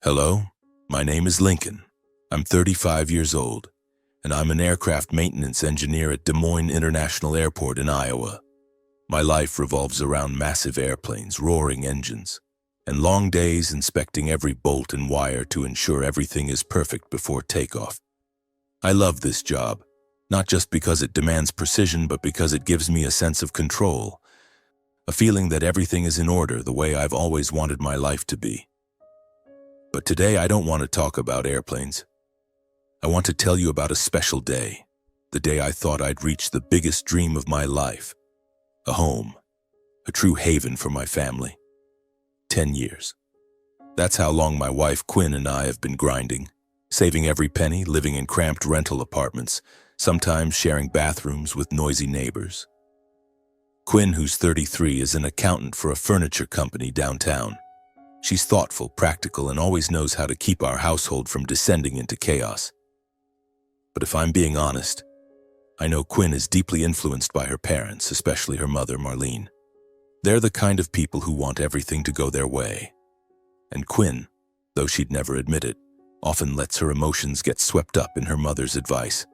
Hello, my name is Lincoln. I'm 35 years old, and I'm an aircraft maintenance engineer at Des Moines International Airport in Iowa. My life revolves around massive airplanes, roaring engines, and long days inspecting every bolt and wire to ensure everything is perfect before takeoff. I love this job, not just because it demands precision, but because it gives me a sense of control, a feeling that everything is in order the way I've always wanted my life to be. But today I don't want to talk about airplanes. I want to tell you about a special day, the day I thought I'd reached the biggest dream of my life, a home, a true haven for my family. 10 years. That's how long my wife Quinn and I have been grinding, saving every penny, living in cramped rental apartments, sometimes sharing bathrooms with noisy neighbors. Quinn, who's 33, is an accountant for a furniture company downtown. She's thoughtful, practical, and always knows how to keep our household from descending into chaos. But if I'm being honest, I know Quinn is deeply influenced by her parents, especially her mother, Marlene. They're the kind of people who want everything to go their way. And Quinn, though she'd never admit it, often lets her emotions get swept up in her mother's advice,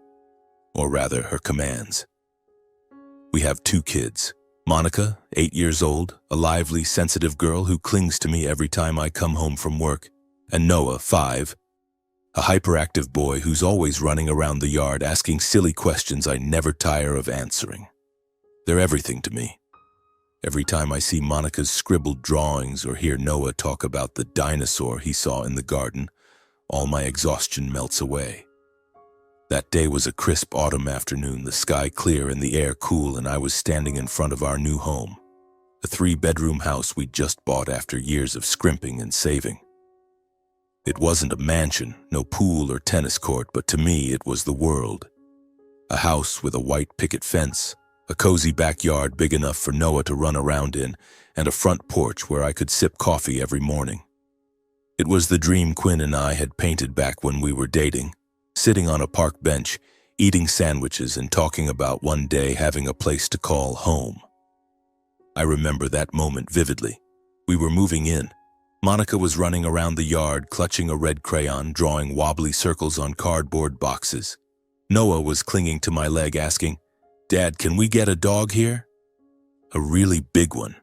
or rather, her commands. We have 2 kids. Monica, 8 years old, a lively, sensitive girl who clings to me every time I come home from work, and Noah, 5, a hyperactive boy who's always running around the yard asking silly questions I never tire of answering. They're everything to me. Every time I see Monica's scribbled drawings or hear Noah talk about the dinosaur he saw in the garden, all my exhaustion melts away. That day was a crisp autumn afternoon, the sky clear and the air cool, and I was standing in front of our new home, a 3-bedroom house we'd just bought after years of scrimping and saving. It wasn't a mansion, no pool or tennis court, but to me it was the world. A house with a white picket fence, a cozy backyard big enough for Noah to run around in, and a front porch where I could sip coffee every morning. It was the dream Quinn and I had painted back when we were dating, sitting on a park bench, eating sandwiches and talking about one day having a place to call home. I remember that moment vividly. We were moving in. Monica was running around the yard, clutching a red crayon, drawing wobbly circles on cardboard boxes. Noah was clinging to my leg, asking, "Dad, can we get a dog here?" "A really big one."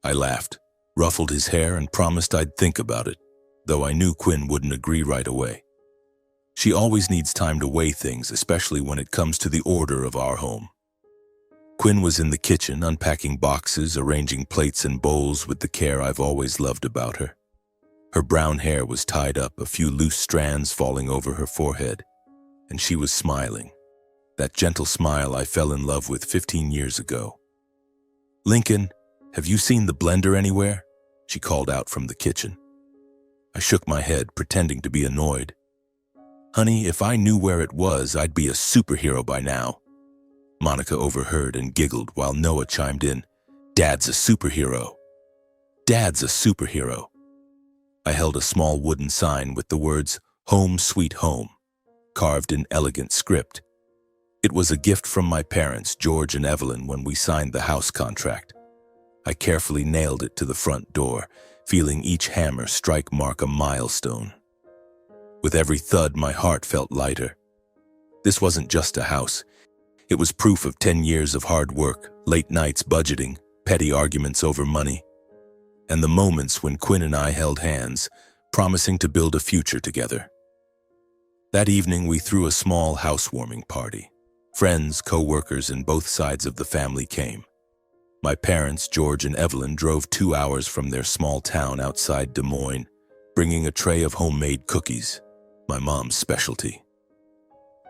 I laughed, ruffled his hair, and promised I'd think about it, though I knew Quinn wouldn't agree right away. She always needs time to weigh things, especially when it comes to the order of our home. Quinn was in the kitchen, unpacking boxes, arranging plates and bowls with the care I've always loved about her. Her brown hair was tied up, a few loose strands falling over her forehead, and she was smiling. That gentle smile I fell in love with 15 years ago. "Lincoln, have you seen the blender anywhere?" she called out from the kitchen. I shook my head, pretending to be annoyed. "Honey, if I knew where it was, I'd be a superhero by now." Monica overheard and giggled while Noah chimed in, "Dad's a superhero. Dad's a superhero." I held a small wooden sign with the words, "Home Sweet Home," carved in elegant script. It was a gift from my parents, George and Evelyn, when we signed the house contract. I carefully nailed it to the front door, feeling each hammer mark a milestone. With every thud, my heart felt lighter. This wasn't just a house. It was proof of 10 years of hard work, late nights budgeting, petty arguments over money, and the moments when Quinn and I held hands, promising to build a future together. That evening, we threw a small housewarming party. Friends, co-workers, and both sides of the family came. My parents, George and Evelyn, drove 2 hours from their small town outside Des Moines, bringing a tray of homemade cookies, my mom's specialty.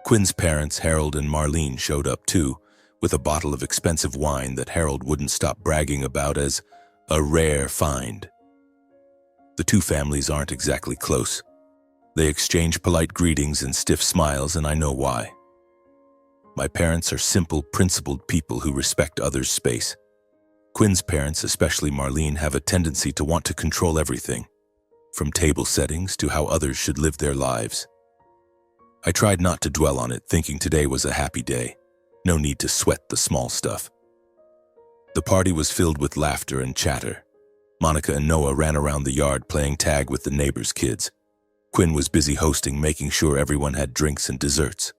Quinn's parents, Harold and Marlene, showed up too, with a bottle of expensive wine that Harold wouldn't stop bragging about as a rare find. The 2 families aren't exactly close. They exchange polite greetings and stiff smiles, and I know why. My parents are simple, principled people who respect others' space. Quinn's parents, especially Marlene, have a tendency to want to control everything, from table settings to how others should live their lives. I tried not to dwell on it, thinking today was a happy day. No need to sweat the small stuff. The party was filled with laughter and chatter. Monica and Noah ran around the yard playing tag with the neighbors' kids, Quinn was busy hosting, making sure everyone had drinks and desserts.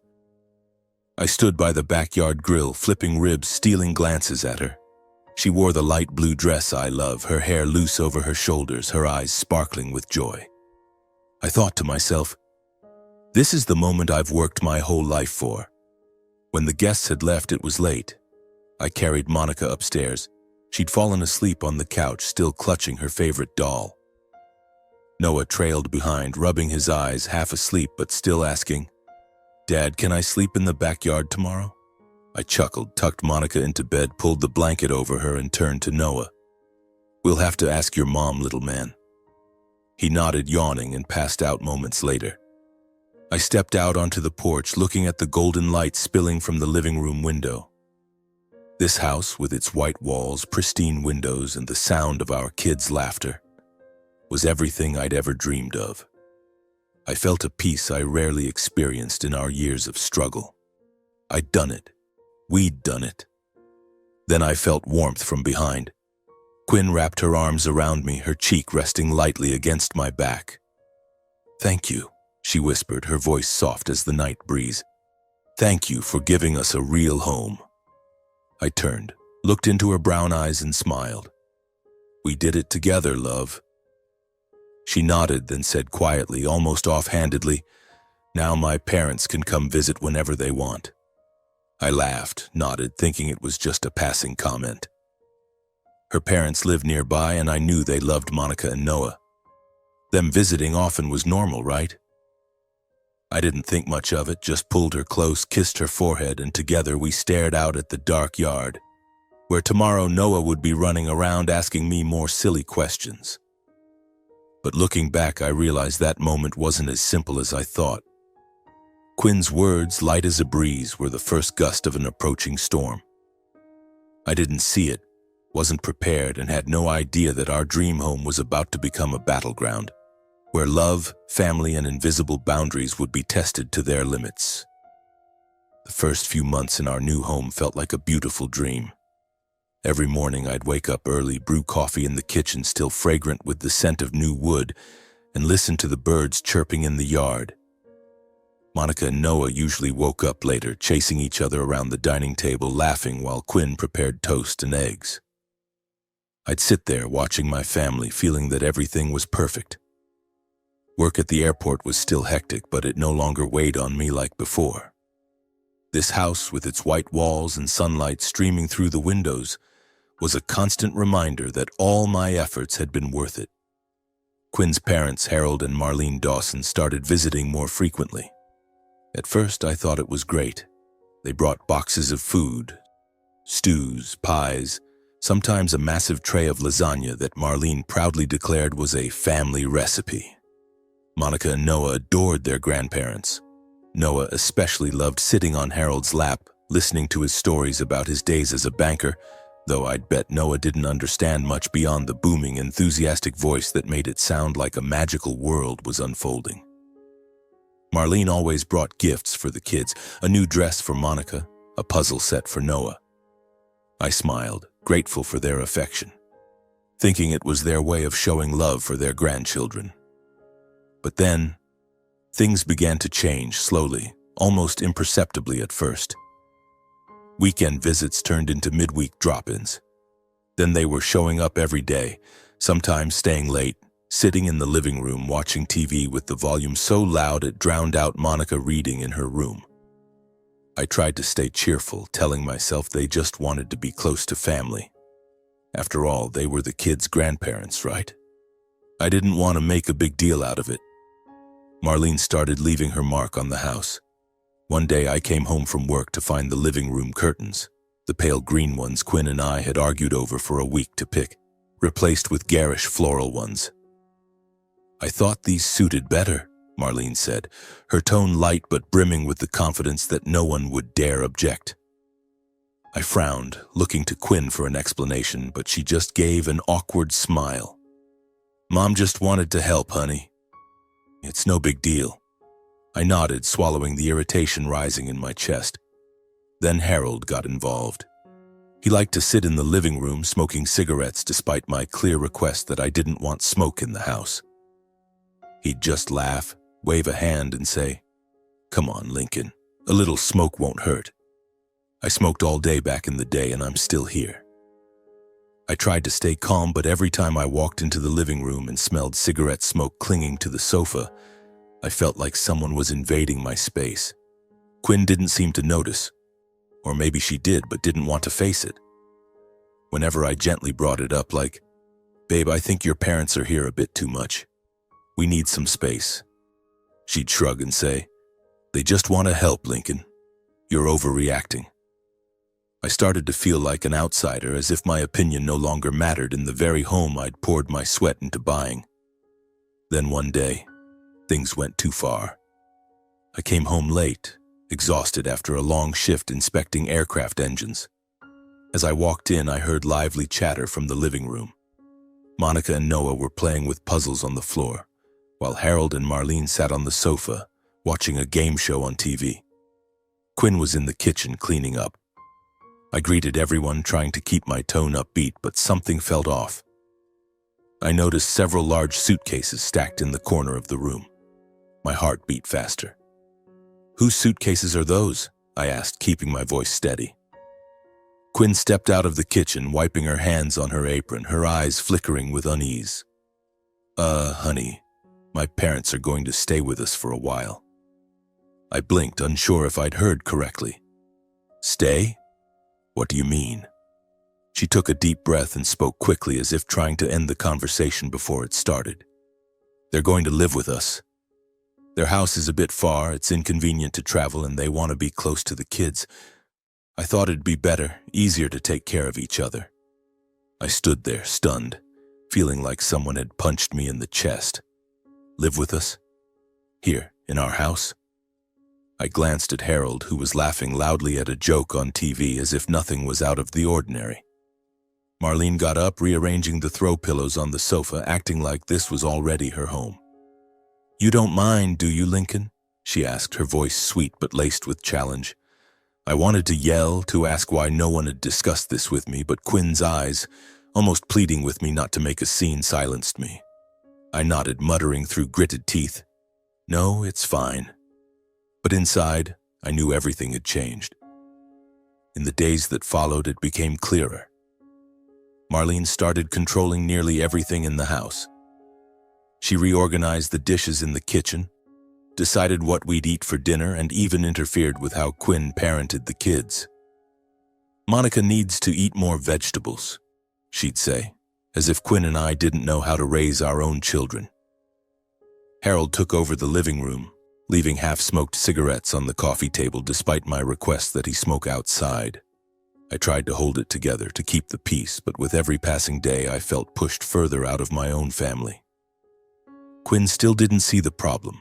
I stood by the backyard grill, flipping ribs, stealing glances at her. She wore the light blue dress I love, her hair loose over her shoulders, her eyes sparkling with joy. I thought to myself, this is the moment I've worked my whole life for. When the guests had left, it was late. I carried Monica upstairs. She'd fallen asleep on the couch, still clutching her favorite doll. Noah trailed behind, rubbing his eyes, half asleep but still asking, "Dad, can I sleep in the backyard tomorrow?" I chuckled, tucked Monica into bed, pulled the blanket over her, and turned to Noah. "We'll have to ask your mom, little man." He nodded, yawning, and passed out moments later. I stepped out onto the porch, looking at the golden light spilling from the living room window. This house, with its white walls, pristine windows, and the sound of our kids' laughter, was everything I'd ever dreamed of. I felt a peace I rarely experienced in our years of struggle. I'd done it. We'd done it. Then I felt warmth from behind. Quinn wrapped her arms around me, her cheek resting lightly against my back. "Thank you," she whispered, her voice soft as the night breeze. "Thank you for giving us a real home." I turned, looked into her brown eyes, and smiled. "We did it together, love." She nodded, then said quietly, almost offhandedly, "Now my parents can come visit whenever they want." I laughed, nodded, thinking it was just a passing comment. Her parents lived nearby, and I knew they loved Monica and Noah. Them visiting often was normal, right? I didn't think much of it, just pulled her close, kissed her forehead, and together we stared out at the dark yard, where tomorrow Noah would be running around asking me more silly questions. But looking back, I realized that moment wasn't as simple as I thought. Quinn's words, light as a breeze, were the first gust of an approaching storm. I didn't see it, wasn't prepared, and had no idea that our dream home was about to become a battleground, where love, family, and invisible boundaries would be tested to their limits. The first few months in our new home felt like a beautiful dream. Every morning I'd wake up early, brew coffee in the kitchen still fragrant with the scent of new wood, and listen to the birds chirping in the yard. Monica and Noah usually woke up later, chasing each other around the dining table, laughing while Quinn prepared toast and eggs. I'd sit there watching my family, feeling that everything was perfect. Work at the airport was still hectic, but it no longer weighed on me like before. This house, with its white walls and sunlight streaming through the windows, was a constant reminder that all my efforts had been worth it. Quinn's parents, Harold and Marlene Dawson, started visiting more frequently. At first, I thought it was great. They brought boxes of food, stews, pies, sometimes a massive tray of lasagna that Marlene proudly declared was a family recipe. Monica and Noah adored their grandparents. Noah especially loved sitting on Harold's lap, listening to his stories about his days as a banker, though I'd bet Noah didn't understand much beyond the booming, enthusiastic voice that made it sound like a magical world was unfolding. Marlene always brought gifts for the kids, a new dress for Monica, a puzzle set for Noah. I smiled, grateful for their affection, thinking it was their way of showing love for their grandchildren. But then, things began to change slowly, almost imperceptibly at first. Weekend visits turned into midweek drop-ins. Then they were showing up every day, sometimes staying late, sitting in the living room watching TV with the volume so loud it drowned out Monica reading in her room. I tried to stay cheerful, telling myself they just wanted to be close to family. After all, they were the kids' grandparents, right? I didn't want to make a big deal out of it. Marlene started leaving her mark on the house. One day I came home from work to find the living room curtains, the pale green ones Quinn and I had argued over for a week to pick, replaced with garish floral ones. "I thought these suited better," Marlene said, her tone light but brimming with the confidence that no one would dare object. I frowned, looking to Quinn for an explanation, but she just gave an awkward smile. "Mom just wanted to help, honey. It's no big deal." I nodded, swallowing the irritation rising in my chest. Then Harold got involved. He liked to sit in the living room smoking cigarettes despite my clear request that I didn't want smoke in the house. He'd just laugh, wave a hand and say, "Come on, Lincoln, a little smoke won't hurt." I smoked all day back in the day and I'm still here. I tried to stay calm, but every time I walked into the living room and smelled cigarette smoke clinging to the sofa, I felt like someone was invading my space. Quinn didn't seem to notice, or maybe she did but didn't want to face it. Whenever I gently brought it up like, "Babe, I think your parents are here a bit too much. We need some space," she'd shrug and say, "They just want to help, Lincoln. You're overreacting." I started to feel like an outsider, as if my opinion no longer mattered in the very home I'd poured my sweat into buying. Then one day, things went too far. I came home late, exhausted after a long shift inspecting aircraft engines. As I walked in, I heard lively chatter from the living room. Monica and Noah were playing with puzzles on the floor, while Harold and Marlene sat on the sofa, watching a game show on TV. Quinn was in the kitchen cleaning up. I greeted everyone, trying to keep my tone upbeat, but something felt off. I noticed several large suitcases stacked in the corner of the room. My heart beat faster. "Whose suitcases are those?" I asked, keeping my voice steady. Quinn stepped out of the kitchen, wiping her hands on her apron, her eyes flickering with unease. Honey, my parents are going to stay with us for a while." I blinked, unsure if I'd heard correctly. "Stay? What do you mean?" She took a deep breath and spoke quickly, as if trying to end the conversation before it started. "They're going to live with us. Their house is a bit far, it's inconvenient to travel, and they want to be close to the kids. I thought it'd be better, easier to take care of each other." I stood there, stunned, feeling like someone had punched me in the chest. "Live with us? Here, in our house?" I glanced at Harold, who was laughing loudly at a joke on TV as if nothing was out of the ordinary. Marlene got up, rearranging the throw pillows on the sofa, acting like this was already her home. "You don't mind, do you, Lincoln?" she asked, her voice sweet but laced with challenge. I wanted to yell, to ask why no one had discussed this with me, but Quinn's eyes, almost pleading with me not to make a scene, silenced me. I nodded, muttering through gritted teeth, "No, it's fine." But inside, I knew everything had changed. In the days that followed, it became clearer. Marlene started controlling nearly everything in the house. She reorganized the dishes in the kitchen, decided what we'd eat for dinner, and even interfered with how Quinn parented the kids. "Monica needs to eat more vegetables," she'd say, as if Quinn and I didn't know how to raise our own children. Harold took over the living room, leaving half-smoked cigarettes on the coffee table despite my request that he smoke outside. I tried to hold it together to keep the peace, but with every passing day I felt pushed further out of my own family. Quinn still didn't see the problem.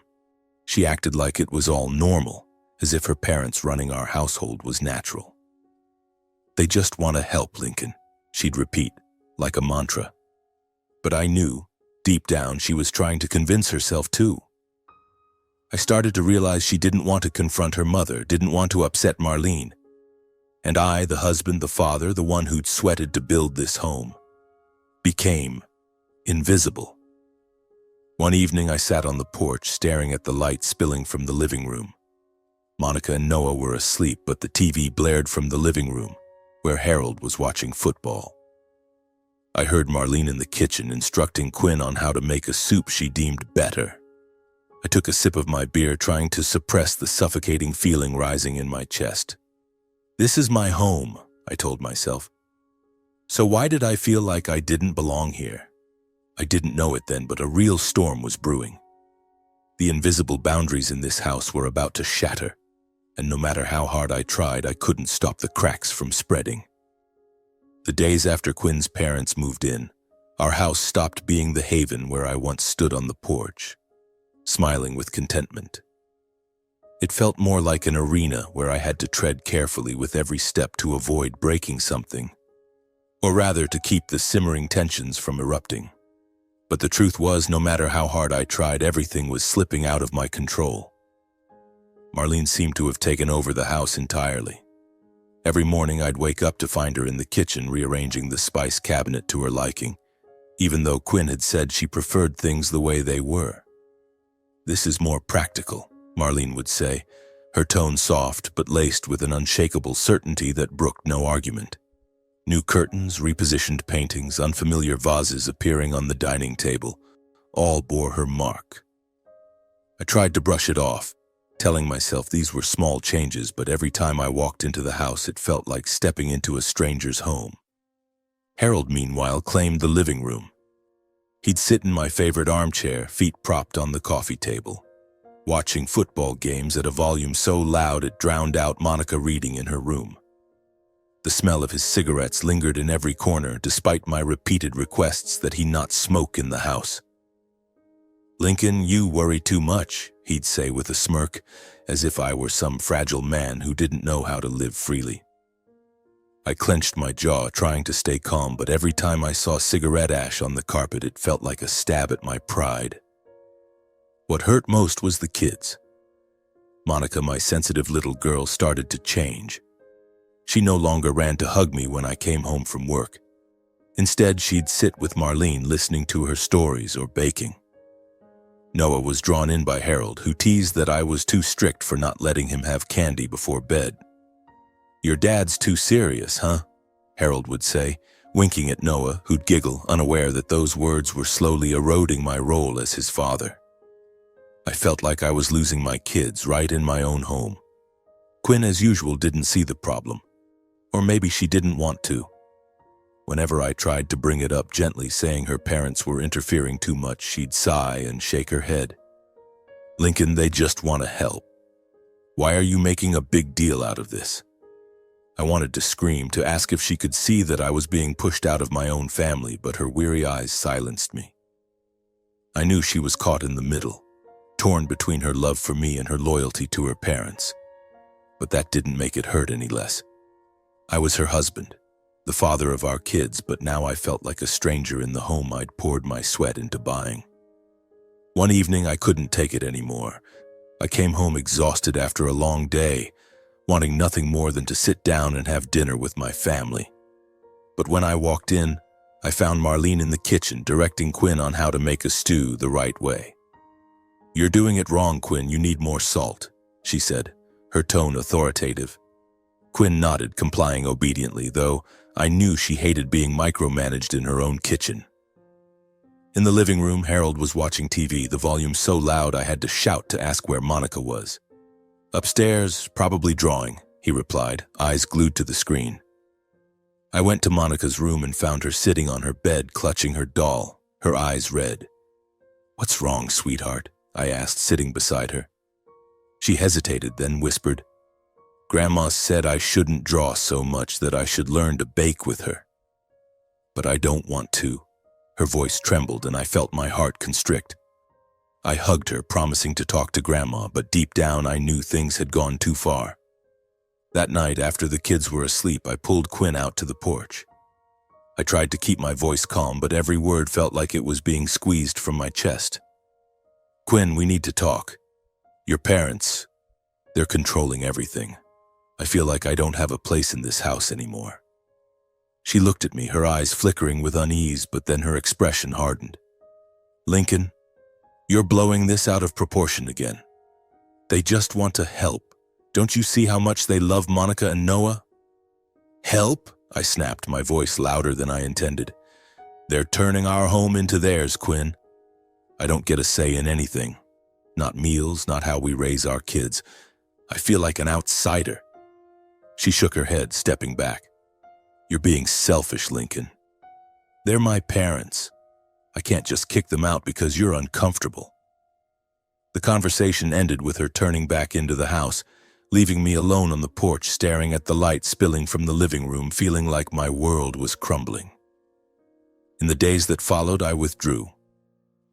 She acted like it was all normal, as if her parents running our household was natural. "They just want to help, Lincoln," she'd repeat, like a mantra. But I knew, deep down, she was trying to convince herself too. I started to realize she didn't want to confront her mother, didn't want to upset Marlene. And I, the husband, the father, the one who'd sweated to build this home, became invisible. One evening I sat on the porch, staring at the light spilling from the living room. Monica and Noah were asleep, but the TV blared from the living room, where Harold was watching football. I heard Marlene in the kitchen instructing Quinn on how to make a soup she deemed better. I took a sip of my beer, trying to suppress the suffocating feeling rising in my chest. "This is my home," I told myself. So why did I feel like I didn't belong here? I didn't know it then, but a real storm was brewing. The invisible boundaries in this house were about to shatter, and no matter how hard I tried, I couldn't stop the cracks from spreading. The days after Quinn's parents moved in, our house stopped being the haven where I once stood on the porch, smiling with contentment. It felt more like an arena where I had to tread carefully with every step to avoid breaking something, or rather to keep the simmering tensions from erupting. But the truth was, no matter how hard I tried, everything was slipping out of my control. Marlene seemed to have taken over the house entirely. Every morning I'd wake up to find her in the kitchen rearranging the spice cabinet to her liking, even though Quinn had said she preferred things the way they were. "This is more practical," Marlene would say, her tone soft but laced with an unshakable certainty that brooked no argument. New curtains, repositioned paintings, unfamiliar vases appearing on the dining table, all bore her mark. I tried to brush it off, telling myself these were small changes, but every time I walked into the house it felt like stepping into a stranger's home. Harold, meanwhile, claimed the living room. He'd sit in my favorite armchair, feet propped on the coffee table, watching football games at a volume so loud it drowned out Monica reading in her room. The smell of his cigarettes lingered in every corner despite my repeated requests that he not smoke in the house. "Lincoln, you worry too much," he'd say with a smirk, as if I were some fragile man who didn't know how to live freely. I clenched my jaw, trying to stay calm, but every time I saw cigarette ash on the carpet, it felt like a stab at my pride. What hurt most was the kids. Monica, my sensitive little girl, started to change. She no longer ran to hug me when I came home from work. Instead, she'd sit with Marlene, listening to her stories or baking. Noah was drawn in by Harold, who teased that I was too strict for not letting him have candy before bed. "Your dad's too serious, huh?" Harold would say, winking at Noah, who'd giggle, unaware that those words were slowly eroding my role as his father. I felt like I was losing my kids right in my own home. Quinn, as usual, didn't see the problem. Or maybe she didn't want to. Whenever I tried to bring it up gently, saying her parents were interfering too much, she'd sigh and shake her head. "Lincoln, they just want to help. Why are you making a big deal out of this?" I wanted to scream, to ask if she could see that I was being pushed out of my own family, but her weary eyes silenced me. I knew she was caught in the middle, torn between her love for me and her loyalty to her parents. But that didn't make it hurt any less. I was her husband, the father of our kids, but now I felt like a stranger in the home I'd poured my sweat into buying. One evening, I couldn't take it anymore. I came home exhausted after a long day, wanting nothing more than to sit down and have dinner with my family. But when I walked in, I found Marlene in the kitchen directing Quinn on how to make a stew the right way. "You're doing it wrong, Quinn. You need more salt," she said, her tone authoritative. Quinn nodded, complying obediently, though I knew she hated being micromanaged in her own kitchen. In the living room, Harold was watching TV, the volume so loud I had to shout to ask where Monica was. "Upstairs, probably drawing," he replied, eyes glued to the screen. I went to Monica's room and found her sitting on her bed, clutching her doll, her eyes red. "What's wrong, sweetheart?" I asked, sitting beside her. She hesitated, then whispered, "Grandma said I shouldn't draw so much, that I should learn to bake with her. But I don't want to." Her voice trembled and I felt my heart constrict. I hugged her, promising to talk to Grandma, but deep down I knew things had gone too far. That night, after the kids were asleep, I pulled Quinn out to the porch. I tried to keep my voice calm, but every word felt like it was being squeezed from my chest. "Quinn, we need to talk. Your parents, they're controlling everything. I feel like I don't have a place in this house anymore." She looked at me, her eyes flickering with unease, but then her expression hardened. "Lincoln, you're blowing this out of proportion again. They just want to help. Don't you see how much they love Monica and Noah?" "Help?" I snapped, my voice louder than I intended. "They're turning our home into theirs, Quinn. I don't get a say in anything. Not meals, not how we raise our kids. I feel like an outsider." She shook her head, stepping back. "You're being selfish, Lincoln. They're my parents. I can't just kick them out because you're uncomfortable." The conversation ended with her turning back into the house, leaving me alone on the porch, staring at the light spilling from the living room, feeling like my world was crumbling. In the days that followed, I withdrew.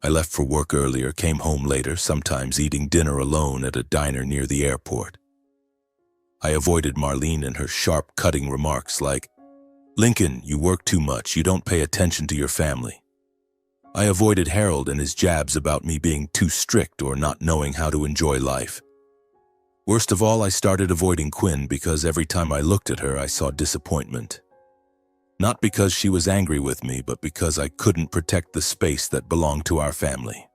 I left for work earlier, came home later, sometimes eating dinner alone at a diner near the airport. I avoided Marlene and her sharp, cutting remarks like, "Lincoln, you work too much, you don't pay attention to your family." I avoided Harold and his jabs about me being too strict or not knowing how to enjoy life. Worst of all, I started avoiding Quinn because every time I looked at her, I saw disappointment. Not because she was angry with me, but because I couldn't protect the space that belonged to our family.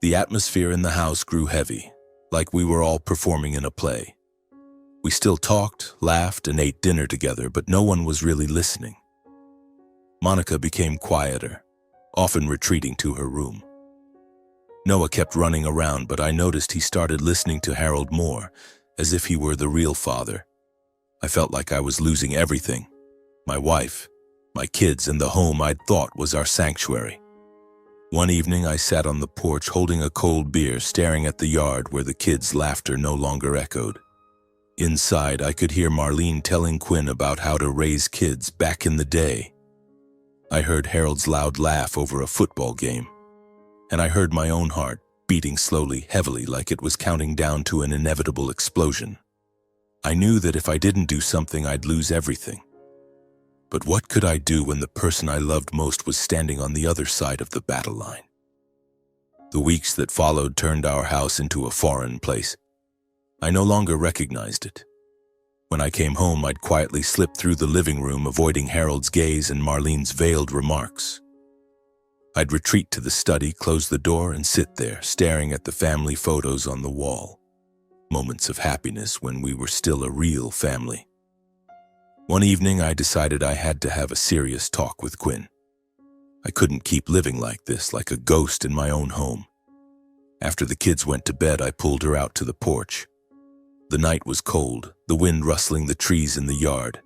The atmosphere in the house grew heavy, like we were all performing in a play. We still talked, laughed, and ate dinner together, but no one was really listening. Monica became quieter, often retreating to her room. Noah kept running around, but I noticed he started listening to Harold more, as if he were the real father. I felt like I was losing everything: my wife, my kids, and the home I'd thought was our sanctuary. One evening, I sat on the porch holding a cold beer, staring at the yard where the kids' laughter no longer echoed. Inside, I could hear Marlene telling Quinn about how to raise kids back in the day. I heard Harold's loud laugh over a football game, and I heard my own heart beating slowly, heavily, like it was counting down to an inevitable explosion. I knew that if I didn't do something, I'd lose everything. But what could I do when the person I loved most was standing on the other side of the battle line? The weeks that followed turned our house into a foreign place. I no longer recognized it. When I came home, I'd quietly slip through the living room, avoiding Harold's gaze and Marlene's veiled remarks. I'd retreat to the study, close the door, and sit there, staring at the family photos on the wall. Moments of happiness when we were still a real family. One evening, I decided I had to have a serious talk with Quinn. I couldn't keep living like this, like a ghost in my own home. After the kids went to bed, I pulled her out to the porch. The night was cold, the wind rustling the trees in the yard.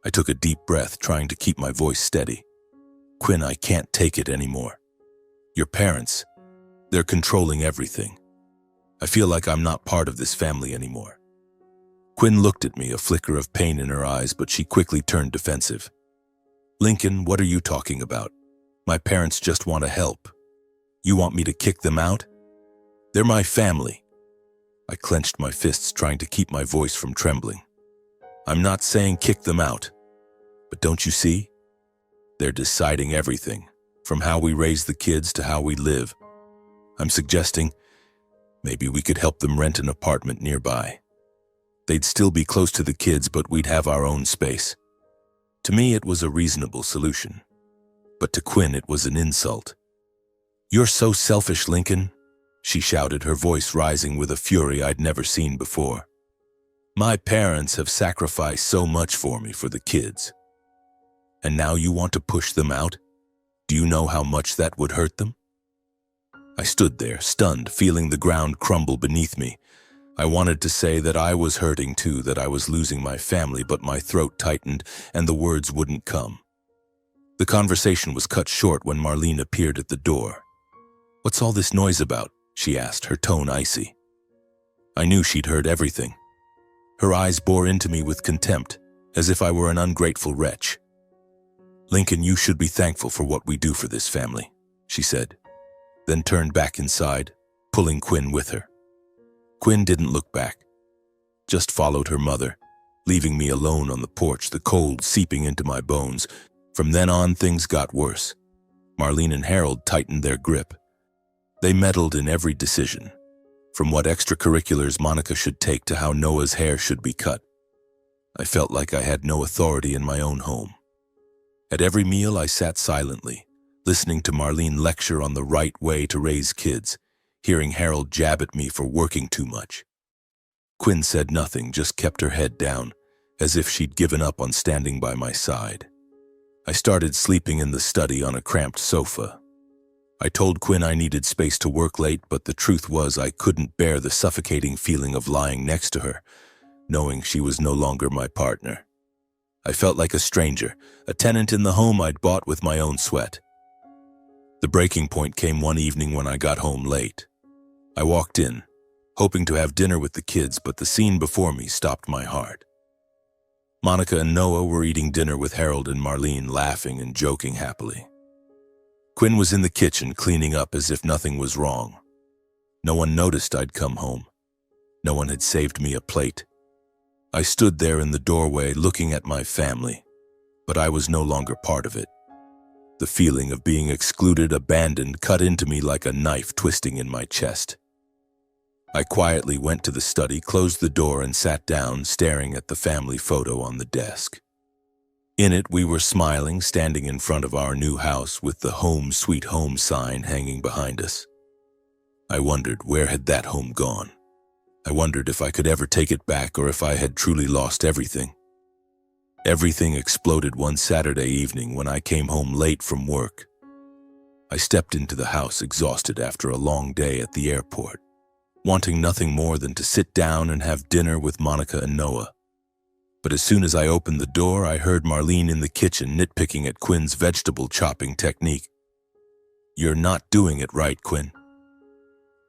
I took a deep breath, trying to keep my voice steady. Quinn, I can't take it anymore. Your parents, they're controlling everything. I feel like I'm not part of this family anymore. Quinn looked at me, a flicker of pain in her eyes, but she quickly turned defensive. Lincoln, what are you talking about? My parents just want to help. You want me to kick them out? They're my family. I clenched my fists, trying to keep my voice from trembling. I'm not saying kick them out, but don't you see? They're deciding everything, from how we raise the kids to how we live. I'm suggesting maybe we could help them rent an apartment nearby. They'd still be close to the kids, but we'd have our own space. To me, it was a reasonable solution, but to Quinn, it was an insult. You're so selfish, Lincoln, she shouted, her voice rising with a fury I'd never seen before. My parents have sacrificed so much for me, for the kids. And now you want to push them out? Do you know how much that would hurt them? I stood there, stunned, feeling the ground crumble beneath me. I wanted to say that I was hurting too, that I was losing my family, but my throat tightened and the words wouldn't come. The conversation was cut short when Marlene appeared at the door. What's all this noise about? She asked, her tone icy. I knew she'd heard everything. Her eyes bore into me with contempt, as if I were an ungrateful wretch. Lincoln, you should be thankful for what we do for this family, she said, then turned back inside, pulling Quinn with her. Quinn didn't look back, just followed her mother, leaving me alone on the porch, the cold seeping into my bones. From then on, things got worse. Marlene and Harold tightened their grip. They meddled in every decision, from what extracurriculars Monica should take to how Noah's hair should be cut. I felt like I had no authority in my own home. At every meal, I sat silently, listening to Marlene lecture on the right way to raise kids, hearing Harold jab at me for working too much. Quinn said nothing, just kept her head down, as if she'd given up on standing by my side. I started sleeping in the study on a cramped sofa. I told Quinn I needed space to work late, but the truth was I couldn't bear the suffocating feeling of lying next to her, knowing she was no longer my partner. I felt like a stranger, a tenant in the home I'd bought with my own sweat. The breaking point came one evening when I got home late. I walked in, hoping to have dinner with the kids, but the scene before me stopped my heart. Monica and Noah were eating dinner with Harold and Marlene, laughing and joking happily. Quinn was in the kitchen cleaning up as if nothing was wrong. No one noticed I'd come home. No one had saved me a plate. I stood there in the doorway looking at my family, but I was no longer part of it. The feeling of being excluded, abandoned, cut into me like a knife twisting in my chest. I quietly went to the study, closed the door, and sat down, staring at the family photo on the desk. In it, we were smiling, standing in front of our new house with the "Home Sweet Home" sign hanging behind us. I wondered, where had that home gone? I wondered if I could ever take it back or if I had truly lost everything. Everything exploded one Saturday evening when I came home late from work. I stepped into the house exhausted after a long day at the airport, wanting nothing more than to sit down and have dinner with Monica and Noah. But as soon as I opened the door, I heard Marlene in the kitchen nitpicking at Quinn's vegetable chopping technique. "You're not doing it right, Quinn.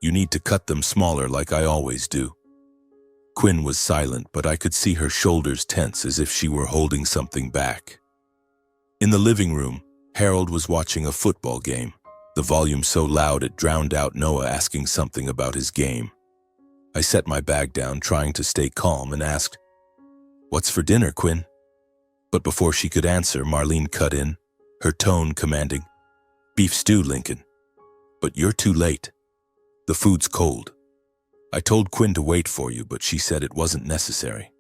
You need to cut them smaller like I always do." Quinn was silent, but I could see her shoulders tense as if she were holding something back. In the living room, Harold was watching a football game, the volume so loud it drowned out Noah asking something about his game. I set my bag down, trying to stay calm, and asked, "What's for dinner, Quinn?" But before she could answer, Marlene cut in, her tone commanding, "Beef stew, Lincoln. But you're too late. The food's cold. I told Quinn to wait for you, but she said it wasn't necessary."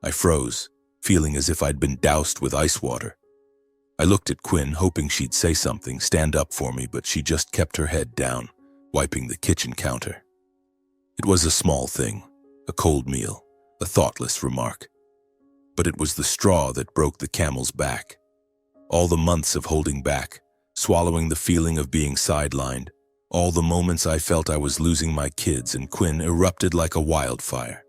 I froze, feeling as if I'd been doused with ice water. I looked at Quinn, hoping she'd say something, stand up for me, but she just kept her head down, wiping the kitchen counter. It was a small thing, a cold meal, a thoughtless remark. But it was the straw that broke the camel's back. All the months of holding back, swallowing the feeling of being sidelined, all the moments I felt I was losing my kids, and Quinn erupted like a wildfire.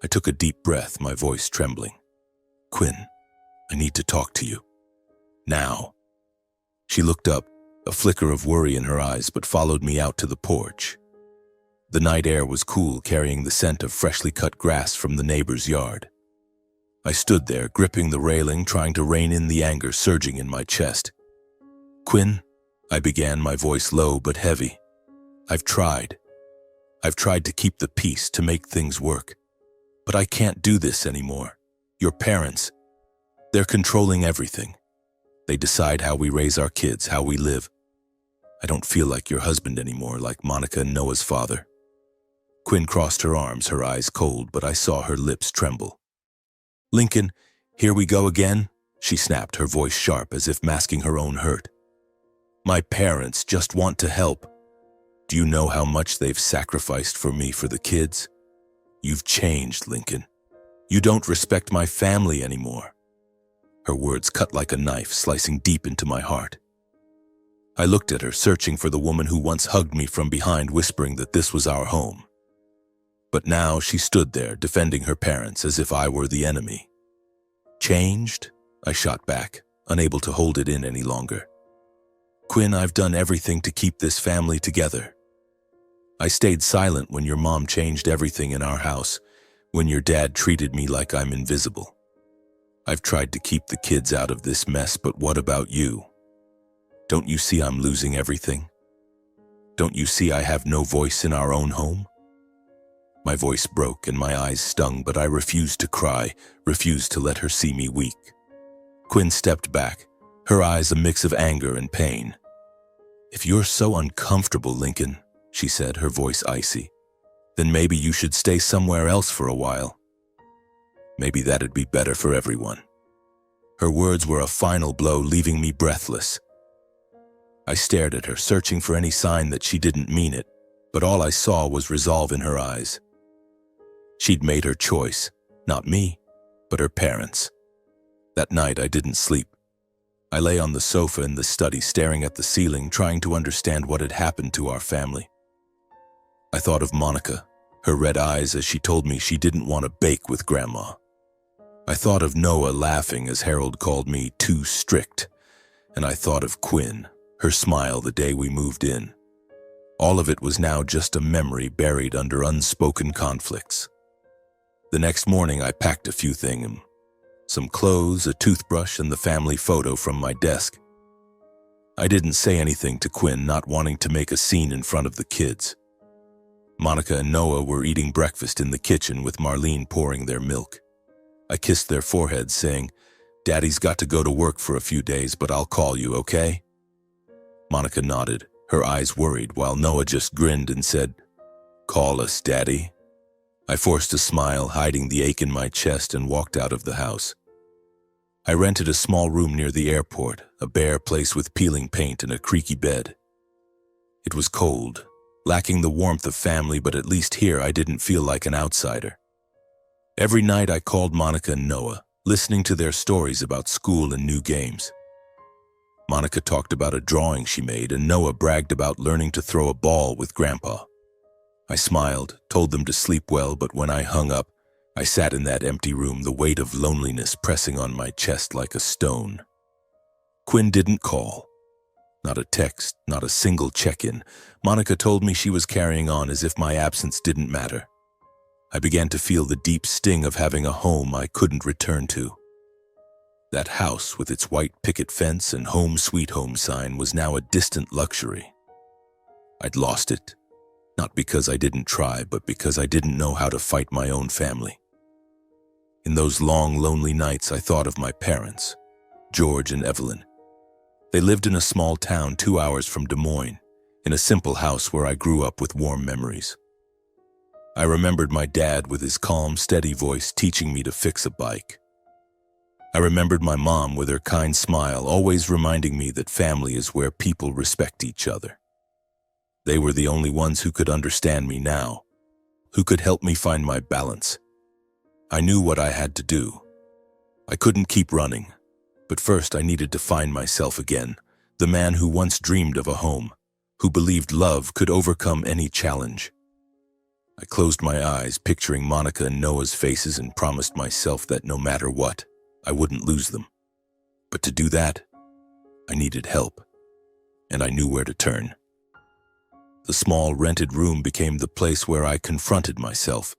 I took a deep breath, my voice trembling. "Quinn, I need to talk to you. Now." She looked up, a flicker of worry in her eyes, but followed me out to the porch. The night air was cool, carrying the scent of freshly cut grass from the neighbor's yard. I stood there, gripping the railing, trying to rein in the anger surging in my chest. "Quinn," I began, my voice low but heavy. I've tried to keep the peace, to make things work. But I can't do this anymore. Your parents, they're controlling everything. They decide how we raise our kids, how we live. I don't feel like your husband anymore, like Monica and Noah's father." Quinn crossed her arms, her eyes cold, but I saw her lips tremble. "Lincoln, here we go again," she snapped, her voice sharp as if masking her own hurt. "My parents just want to help. Do you know how much they've sacrificed for me, for the kids? You've changed, Lincoln. You don't respect my family anymore." Her words cut like a knife, slicing deep into my heart. I looked at her, searching for the woman who once hugged me from behind, whispering that this was our home. But now she stood there, defending her parents as if I were the enemy. "Changed?" I shot back, unable to hold it in any longer. "Quinn, I've done everything to keep this family together. I stayed silent when your mom changed everything in our house, when your dad treated me like I'm invisible. I've tried to keep the kids out of this mess, but what about you? Don't you see I'm losing everything? Don't you see I have no voice in our own home?" My voice broke and my eyes stung, but I refused to cry, refused to let her see me weak. Quinn stepped back, her eyes a mix of anger and pain. "If you're so uncomfortable, Lincoln," she said, her voice icy, "then maybe you should stay somewhere else for a while. Maybe that'd be better for everyone." Her words were a final blow, leaving me breathless. I stared at her, searching for any sign that she didn't mean it, but all I saw was resolve in her eyes. She'd made her choice, not me, but her parents. That night I didn't sleep. I lay on the sofa in the study, staring at the ceiling, trying to understand what had happened to our family. I thought of Monica, her red eyes as she told me she didn't want to bake with Grandma. I thought of Noah laughing as Harold called me too strict, and I thought of Quinn, her smile the day we moved in. All of it was now just a memory buried under unspoken conflicts. The next morning I packed a few things, some clothes, a toothbrush, and the family photo from my desk. I didn't say anything to Quinn, not wanting to make a scene in front of the kids. Monica and Noah were eating breakfast in the kitchen with Marlene pouring their milk. I kissed their foreheads, saying, "Daddy's got to go to work for a few days, but I'll call you, okay?" Monica nodded, her eyes worried, while Noah just grinned and said, "Call us, Daddy." I forced a smile, hiding the ache in my chest, and walked out of the house. I rented a small room near the airport, a bare place with peeling paint and a creaky bed. It was cold, lacking the warmth of family, but at least here I didn't feel like an outsider. Every night I called Monica and Noah, listening to their stories about school and new games. Monica talked about a drawing she made, and Noah bragged about learning to throw a ball with Grandpa. I smiled, told them to sleep well, but when I hung up, I sat in that empty room, the weight of loneliness pressing on my chest like a stone. Quinn didn't call. Not a text, not a single check-in. Monica told me she was carrying on as if my absence didn't matter. I began to feel the deep sting of having a home I couldn't return to. That house with its white picket fence and home sweet home sign was now a distant luxury. I'd lost it, not because I didn't try, but because I didn't know how to fight my own family. In those long, lonely nights, I thought of my parents, George and Evelyn. They lived in a small town 2 hours from Des Moines, in a simple house where I grew up with warm memories. I remembered my dad with his calm, steady voice teaching me to fix a bike. I remembered my mom with her kind smile, always reminding me that family is where people respect each other. They were the only ones who could understand me now, who could help me find my balance. I knew what I had to do. I couldn't keep running, but first I needed to find myself again, the man who once dreamed of a home, who believed love could overcome any challenge. I closed my eyes, picturing Monica and Noah's faces, and promised myself that no matter what, I wouldn't lose them. But to do that, I needed help, and I knew where to turn. The small rented room became the place where I confronted myself.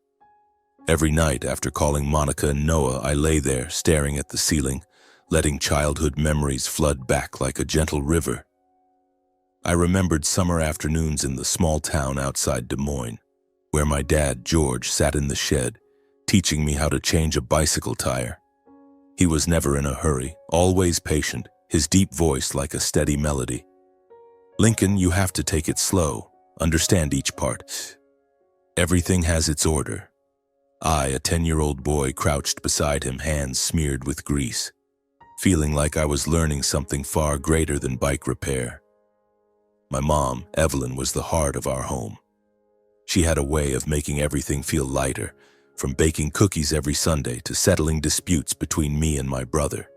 Every night after calling Monica and Noah, I lay there staring at the ceiling, letting childhood memories flood back like a gentle river. I remembered summer afternoons in the small town outside Des Moines, where my dad, George, sat in the shed, teaching me how to change a bicycle tire. He was never in a hurry, always patient, his deep voice like a steady melody. "Lincoln, you have to take it slow. Understand each part. Everything has its order." I, a 10-year-old boy, crouched beside him, hands smeared with grease, feeling like I was learning something far greater than bike repair. My mom, Evelyn, was the heart of our home. She had a way of making everything feel lighter, from baking cookies every Sunday to settling disputes between me and my brother.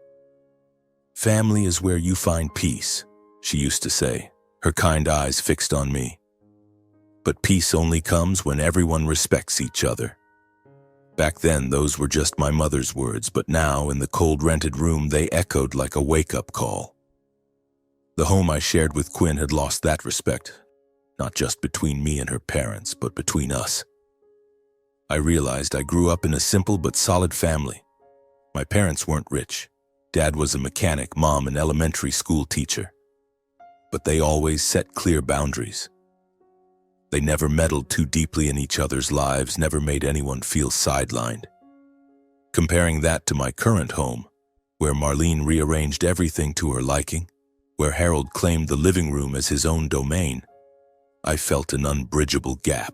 "Family is where you find peace," she used to say, her kind eyes fixed on me. But peace only comes when everyone respects each other. Back then, those were just my mother's words, but now, in the cold rented room, they echoed like a wake-up call. The home I shared with Quinn had lost that respect, not just between me and her parents, but between us. I realized I grew up in a simple but solid family. My parents weren't rich. Dad was a mechanic, Mom an elementary school teacher. But they always set clear boundaries. They never meddled too deeply in each other's lives, never made anyone feel sidelined. Comparing that to my current home, where Marlene rearranged everything to her liking, where Harold claimed the living room as his own domain, I felt an unbridgeable gap.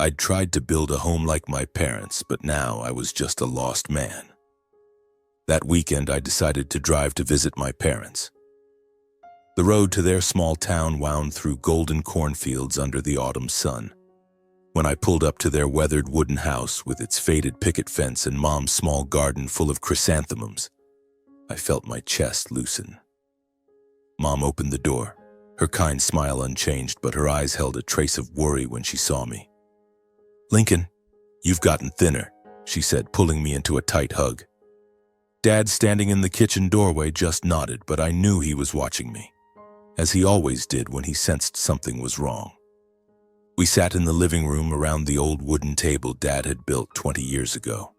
I'd tried to build a home like my parents, but now I was just a lost man. That weekend, I decided to drive to visit my parents. The road to their small town wound through golden cornfields under the autumn sun. When I pulled up to their weathered wooden house with its faded picket fence and Mom's small garden full of chrysanthemums, I felt my chest loosen. Mom opened the door, her kind smile unchanged, but her eyes held a trace of worry when she saw me. "Lincoln, you've gotten thinner," she said, pulling me into a tight hug. Dad, standing in the kitchen doorway, just nodded, but I knew he was watching me, as he always did when he sensed something was wrong. We sat in the living room around the old wooden table Dad had built 20 years ago.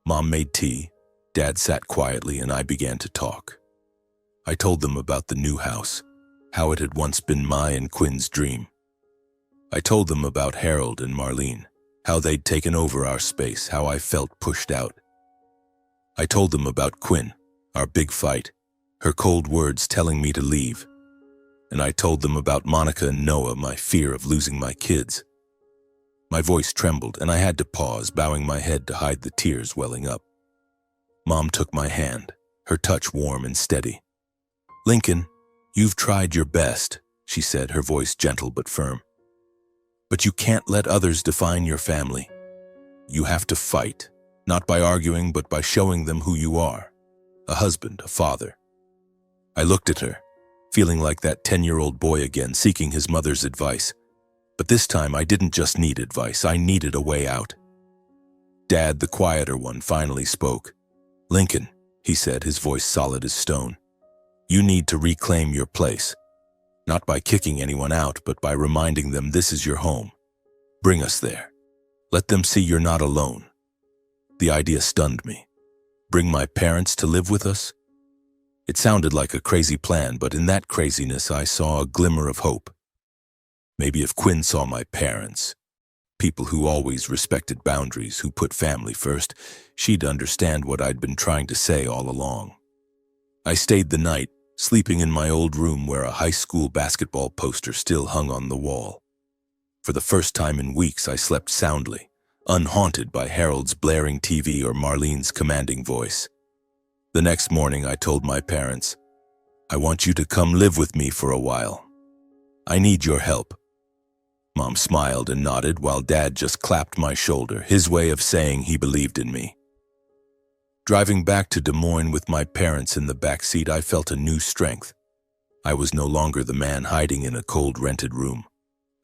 Mom made tea, Dad sat quietly, and I began to talk. I told them about the new house, how it had once been my and Quinn's dream. I told them about Harold and Marlene, how they'd taken over our space, how I felt pushed out. I told them about Quinn, our big fight, her cold words telling me to leave. And I told them about Monica and Noah, my fear of losing my kids. My voice trembled, and I had to pause, bowing my head to hide the tears welling up. Mom took my hand, her touch warm and steady. "Lincoln, you've tried your best," she said, her voice gentle but firm. But you can't let others define your family. You have to fight, not by arguing, but by showing them who you are. A husband, a father. I looked at her, feeling like that 10-year-old boy again, seeking his mother's advice. But this time I didn't just need advice, I needed a way out. Dad, the quieter one, finally spoke. "Lincoln," he said, his voice solid as stone. "You need to reclaim your place. Not by kicking anyone out, but by reminding them this is your home. Bring us there. Let them see you're not alone." The idea stunned me. Bring my parents to live with us? It sounded like a crazy plan, but in that craziness I saw a glimmer of hope. Maybe if Quinn saw my parents, people who always respected boundaries, who put family first, she'd understand what I'd been trying to say all along. I stayed the night, sleeping in my old room where a high school basketball poster still hung on the wall. For the first time in weeks, I slept soundly, unhaunted by Harold's blaring TV or Marlene's commanding voice. The next morning, I told my parents, "I want you to come live with me for a while. I need your help." Mom smiled and nodded while Dad just clapped my shoulder, his way of saying he believed in me. Driving back to Des Moines with my parents in the back seat, I felt a new strength. I was no longer the man hiding in a cold rented room.